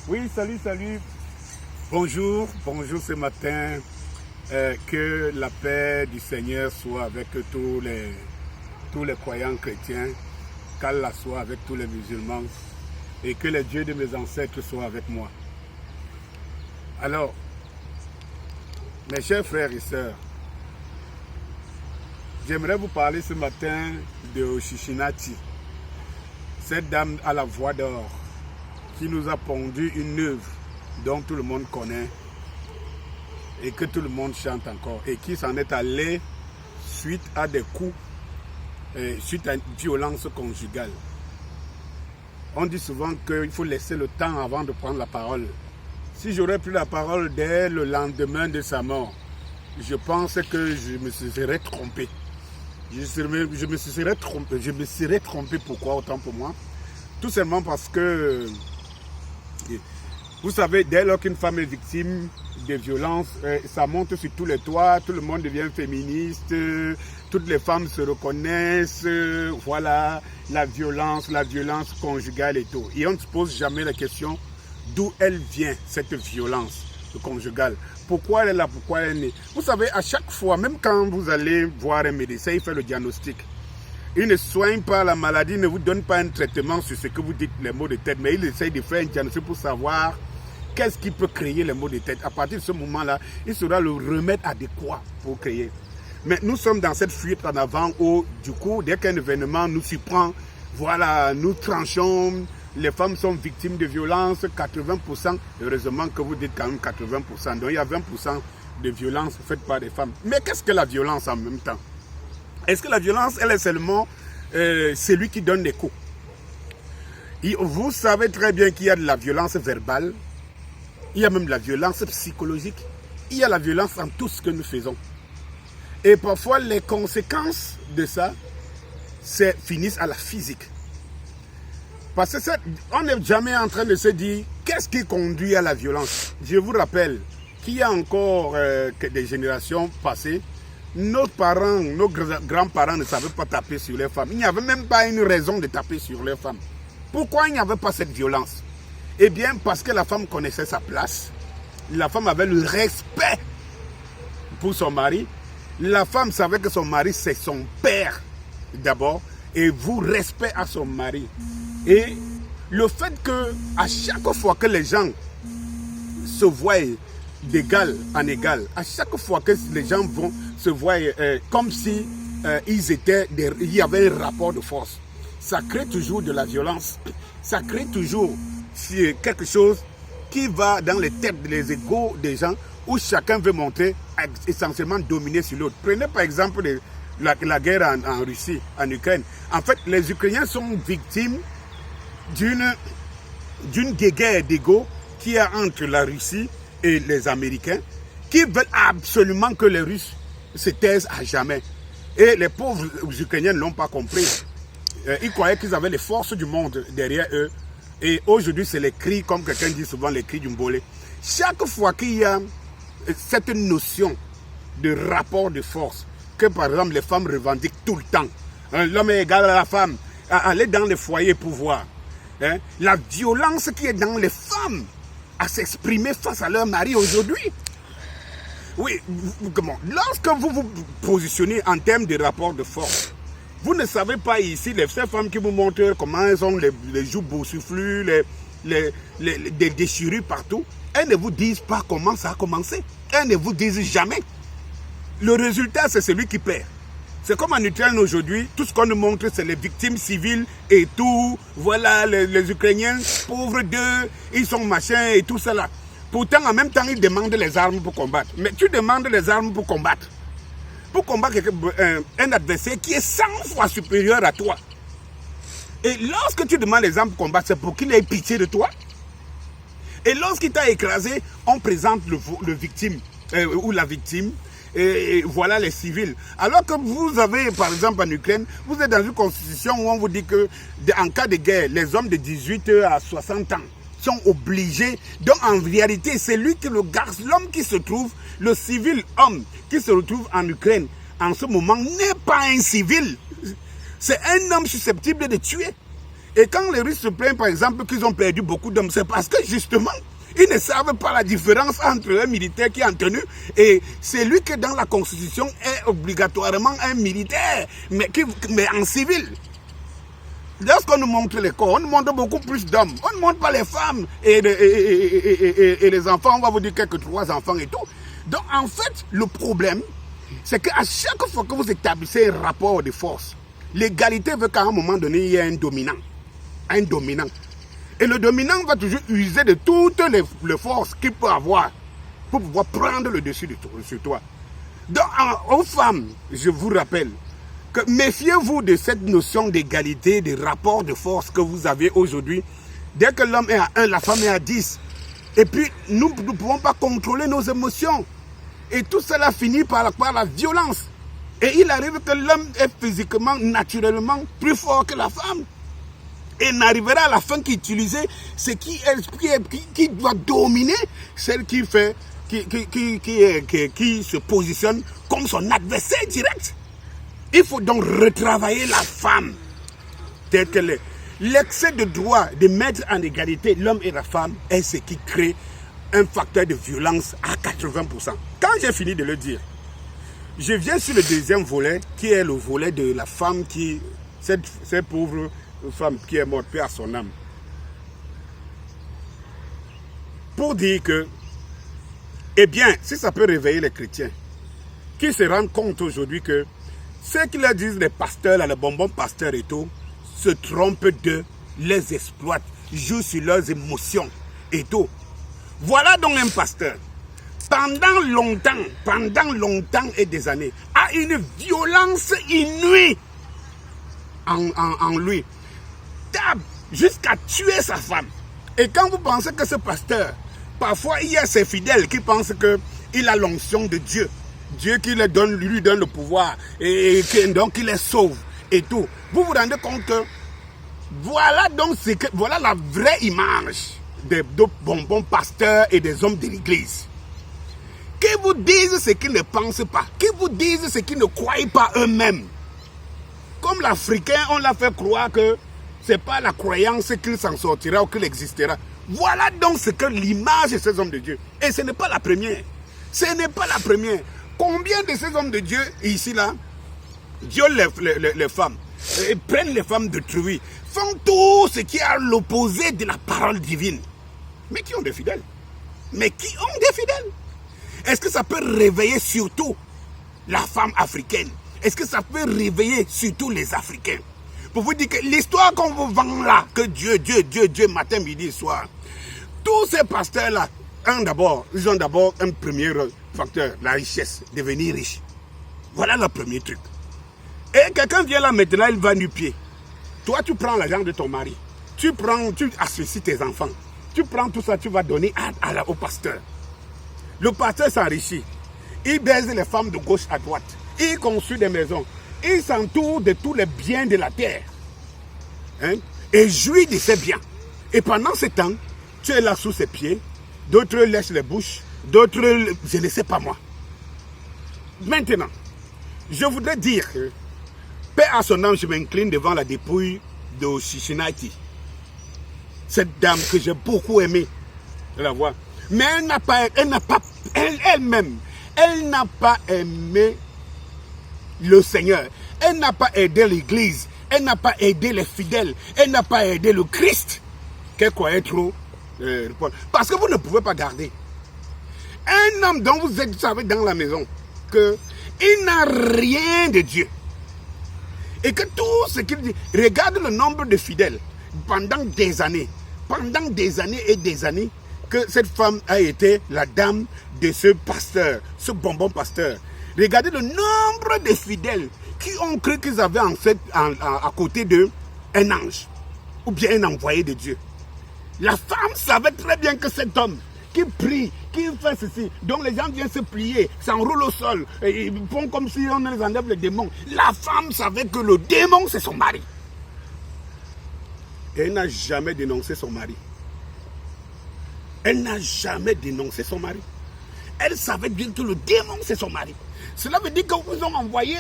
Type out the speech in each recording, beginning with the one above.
Oui, salut. Bonjour ce matin. Que la paix du Seigneur soit avec tous les croyants chrétiens, qu'Allah soit avec tous les musulmans et que les dieux de mes ancêtres soient avec moi. Alors, mes chers frères et sœurs, j'aimerais vous parler ce matin de Oshishinati, cette dame à la voix d'or qui nous a pondu une œuvre dont tout le monde connaît et que tout le monde chante encore et qui s'en est allé suite à des coups, suite à une violence conjugale. On dit souvent qu'il faut laisser le temps avant de prendre la parole. Si j'aurais pris la parole dès le lendemain de sa mort, je pense que je me serais trompé. Je me serais trompé, pourquoi autant pour moi? Tout simplement parce que, vous savez, dès lors qu'une femme est victime de violences, ça monte sur tous les toits, tout le monde devient féministe, toutes les femmes se reconnaissent, voilà, la violence conjugale et tout. Et on ne se pose jamais la question d'où elle vient, cette violence conjugale. Pourquoi elle est là, pourquoi elle est née. Vous savez, à chaque fois, même quand vous allez voir un médecin, il fait le diagnostic. Il ne soigne pas la maladie, il ne vous donne pas un traitement sur ce que vous dites, les maux de tête, mais il essaye de faire un diagnostic pour savoir qu'est-ce qui peut créer les maux de tête. À partir de ce moment-là, il sera le remède adéquat pour créer. Mais nous sommes dans cette fuite en avant où, du coup, dès qu'un événement nous surprend, voilà, nous tranchons, les femmes sont victimes de violences, 80%, heureusement que vous dites quand même 80%, donc il y a 20% de violences faites par des femmes. Mais qu'est-ce que la violence en même temps? Est-ce que la violence, elle est seulement celui qui donne des coups? Et vous savez très bien qu'il y a de la violence verbale, il y a même de la violence psychologique, il y a la violence en tout ce que nous faisons. Et parfois, les conséquences de ça finissent à la physique. Parce que on n'est jamais en train de se dire qu'est-ce qui conduit à la violence. Je vous rappelle qu'il y a encore des générations passées, nos parents, nos grands-parents ne savaient pas taper sur les femmes. Il n'y avait même pas une raison de taper sur les femmes. Pourquoi il n'y avait pas cette violence? Eh bien, parce que la femme connaissait sa place. La femme avait le respect pour son mari. La femme savait que son mari, c'est son père d'abord. Et vous, respect à son mari. Et le fait que, à chaque fois que les gens se voient d'égal en égal, à chaque fois que les gens vont se voir comme si il y avait un rapport de force, ça crée toujours de la violence. Ça crée toujours quelque chose qui va dans les têtes, les égos des gens, où chacun veut montrer essentiellement dominer sur l'autre. Prenez par exemple la guerre en Russie, en Ukraine. En fait, les Ukrainiens sont victimes d'une guerre d'ego qui est entre la Russie et les Américains, qui veulent absolument que les Russes se taisent à jamais. Et les pauvres Ukrainiens ne l'ont pas compris. Ils croyaient qu'ils avaient les forces du monde derrière eux. Et aujourd'hui, c'est les cris, comme quelqu'un dit souvent, les cris du mbolé. Chaque fois qu'il y a cette notion de rapport de force, que par exemple les femmes revendiquent tout le temps, l'homme est égal à la femme, aller dans les foyers pour voir. La violence qui est dans les femmes à s'exprimer face à leur mari aujourd'hui. Oui, lorsque vous vous positionnez en termes de rapport de force, vous ne savez pas ici, ces femmes qui vous montrent comment elles ont les joues boursouflues, des déchirures partout, elles ne vous disent pas comment ça a commencé. Elles ne vous disent jamais. Le résultat, c'est celui qui perd. C'est comme en Ukraine aujourd'hui, tout ce qu'on nous montre, c'est les victimes civiles et tout. Voilà, les Ukrainiens, pauvres d'eux, ils sont machins et tout cela. Pourtant, en même temps, ils demandent les armes pour combattre. Mais tu demandes les armes pour combattre. Pour combattre un adversaire qui est 100 fois supérieur à toi. Et lorsque tu demandes les armes pour combattre, c'est pour qu'il ait pitié de toi. Et lorsqu'il t'a écrasé, on présente le victime ou la victime. Et voilà les civils. Alors que vous avez, par exemple en Ukraine, vous êtes dans une constitution où on vous dit que en cas de guerre, les hommes de 18 à 60 ans sont obligés. Donc en réalité, c'est lui qui l'homme qui se trouve, le civil homme qui se retrouve en Ukraine en ce moment n'est pas un civil. C'est un homme susceptible de tuer. Et quand les Russes se plaignent, par exemple, qu'ils ont perdu beaucoup d'hommes, c'est parce que justement, ils ne savent pas la différence entre un militaire qui est en tenue et celui qui, dans la Constitution, est obligatoirement un militaire, mais en civil. Lorsqu'on nous montre les corps, on nous montre beaucoup plus d'hommes. On ne montre pas les femmes et les enfants. On va vous dire quelques 3 enfants et tout. Donc, en fait, le problème, c'est qu'à chaque fois que vous établissez un rapport de force, l'égalité veut qu'à un moment donné, il y ait un dominant. Un dominant. Et le dominant va toujours user de toutes les forces qu'il peut avoir pour pouvoir prendre le dessus sur toi. Donc, aux femmes, je vous rappelle que méfiez-vous de cette notion d'égalité, de rapport de force que vous avez aujourd'hui. Dès que l'homme est à 1, la femme est à 10. Et puis, nous ne pouvons pas contrôler nos émotions. Et tout cela finit par la violence. Et il arrive que l'homme est physiquement, naturellement plus fort que la femme. Et n'arrivera à la fin qu'utiliser ce qui doit dominer celle qui se positionne comme son adversaire direct. Il faut donc retravailler la femme telle qu'elle est. L'excès de droit de mettre en égalité l'homme et la femme est ce qui crée un facteur de violence à 80%. Quand j'ai fini de le dire, je viens sur le deuxième volet, qui est le volet de la femme cette pauvre femme qui est morte, paix à son âme. Pour dire que, eh bien, si ça peut réveiller les chrétiens, qui se rendent compte aujourd'hui que ceux qui leur disent les pasteurs, là, les bonbons pasteurs et tout, se trompent d'eux, les exploitent, jouent sur leurs émotions et tout. Voilà donc un pasteur, pendant longtemps et des années, a une violence inouïe en lui, tape jusqu'à tuer sa femme. Et quand vous pensez que ce pasteur, parfois il y a ses fidèles qui pensent qu'il a l'onction de Dieu, Dieu qui lui donne le pouvoir et donc il les sauve et tout. Vous vous rendez compte que voilà donc voilà la vraie image des bonbons pasteurs et des hommes de l'église. Qui vous disent ce qu'ils ne pensent pas, qui vous disent ce qu'ils ne croient pas eux-mêmes. Comme l'Africain, on l'a fait croire que ce n'est pas la croyance qu'il s'en sortira ou qu'il existera. Voilà donc ce que l'image de ces hommes de Dieu. Et ce n'est pas la première. Ce n'est pas la première. Combien de ces hommes de Dieu, ici, là, violent les femmes, et prennent les femmes de truie, font tout ce qui est à l'opposé de la parole divine. Mais qui ont des fidèles? Mais qui ont des fidèles? Est-ce que ça peut réveiller surtout la femme africaine? Est-ce que ça peut réveiller surtout les Africains? Pour vous dire que l'histoire qu'on vous vend là, que Dieu, matin, midi, soir, tous ces pasteurs-là, ils ont d'abord un premier facteur, la richesse, devenir riche. Voilà le premier truc. Et quelqu'un vient là maintenant, il va nu-pied. Toi, tu prends l'argent de ton mari, tu associes tes enfants, tu prends tout ça, tu vas donner au pasteur. Le pasteur s'enrichit, il baise les femmes de gauche à droite, il construit des maisons, il s'entoure de tous les biens de la terre, hein, et jouit de ses biens. Et pendant ce temps, tu es là sous ses pieds, d'autres lèchent les bouches, d'autres, je ne sais pas moi. Maintenant, je voudrais dire que, paix à son âme, je m'incline devant la dépouille de Cincinnati. Cette dame que j'ai beaucoup aimée, de la voir. Mais elle-même n'a pas aimé le Seigneur. Elle n'a pas aidé l'Église. Elle n'a pas aidé les fidèles. Elle n'a pas aidé le Christ. Qu'elle croyait trop. Parce que vous ne pouvez pas garder un homme dont vous êtes, savez, dans la maison, qu'il n'a rien de Dieu. Et que tout ce qu'il dit, regarde le nombre de fidèles pendant des années et des années, que cette femme a été la dame de ce pasteur, ce bonbon pasteur. Regardez le nombre de fidèles qui ont cru qu'ils avaient à côté d'eux un ange ou bien un envoyé de Dieu. La femme savait très bien que cet homme qui prie, qui fait ceci, dont les gens viennent se plier, s'enroulent au sol, et ils font comme si on les enlève les démons. La femme savait que le démon c'est son mari. Et elle n'a jamais dénoncé son mari. Elle n'a jamais dénoncé son mari. Elle savait bien que le démon c'est son mari. Cela veut dire qu'ils vous ont envoyé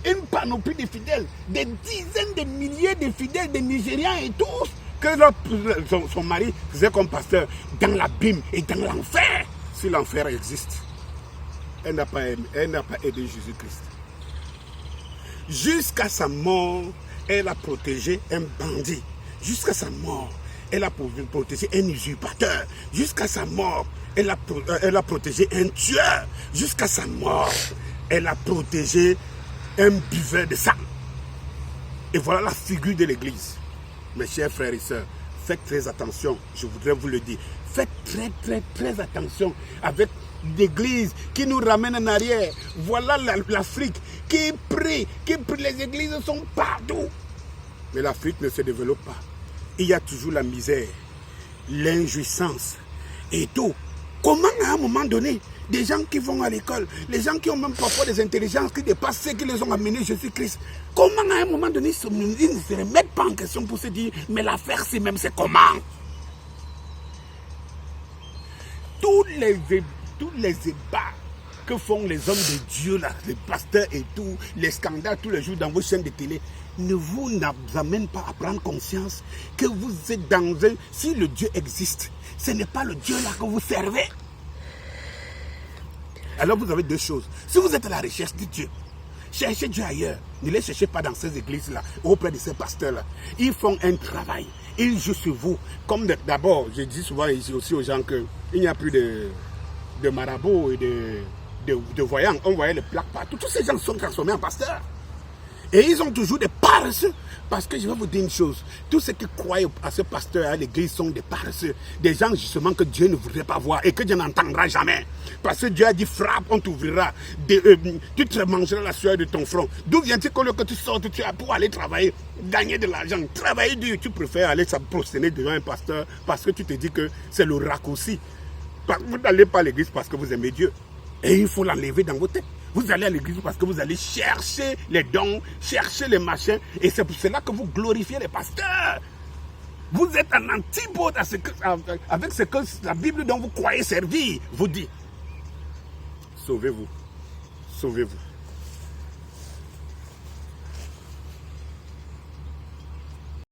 une panoplie de fidèles, des dizaines de milliers de fidèles, des Nigériens et tous, que son mari faisait comme pasteur dans l'abîme et dans l'enfer. Si l'enfer existe, elle n'a pas aidé Jésus-Christ. Jusqu'à sa mort, elle a protégé un bandit. Jusqu'à sa mort, elle a protégé un usurpateur. Jusqu'à sa mort, elle a protégé un tueur. Jusqu'à sa mort, elle a protégé un buveur de sang. Et voilà la figure de l'Église. Mes chers frères et sœurs, faites très attention, je voudrais vous le dire. Faites très attention avec l'Église qui nous ramène en arrière. Voilà l'Afrique qui prie, les églises sont partout. Mais l'Afrique ne se développe pas. Il y a toujours la misère, l'injustice et tout. Comment à un moment donné, des gens qui vont à l'école, les gens qui ont même parfois des intelligences qui dépassent ceux qui les ont amenés Jésus-Christ, comment à un moment donné, ils ne se remettent pas en question pour se dire, mais l'affaire c'est même c'est comment? Tous les ébats que font les hommes de Dieu, là, les pasteurs et tout, les scandales tous les jours dans vos chaînes de télé, ne vous amène pas à prendre conscience que vous êtes dans un... Si le Dieu existe, ce n'est pas le Dieu là que vous servez. Alors vous avez deux choses. Si vous êtes à la recherche de Dieu, cherchez Dieu ailleurs. Ne les cherchez pas dans ces églises-là, auprès de ces pasteurs-là. Ils font un travail. Ils jouent sur vous. Comme d'abord, je dis souvent ici aussi aux gens qu'il n'y a plus de marabouts et de voyants. On voyait les plaques partout. Tous ces gens sont transformés en pasteurs. Et ils ont toujours des paresseux. Parce que je vais vous dire une chose. Tous ceux qui croient à ce pasteur, à l'église, sont des paresseux. Des gens justement que Dieu ne voudrait pas voir et que Dieu n'entendra jamais. Parce que Dieu a dit frappe, on t'ouvrira. Tu te mangeras la sueur de ton front. D'où vient-il que tu sortes pour aller travailler, gagner de l'argent, travailler dur? Tu préfères aller se prosterner devant un pasteur parce que tu te dis que c'est le raccourci. Vous n'allez pas à l'église parce que vous aimez Dieu. Et il faut l'enlever dans vos têtes. Vous allez à l'église parce que vous allez chercher les dons, chercher les machins. Et c'est pour cela que vous glorifiez les pasteurs. Vous êtes en antipode avec ce que la Bible dont vous croyez servir vous dit. Sauvez-vous. Sauvez-vous.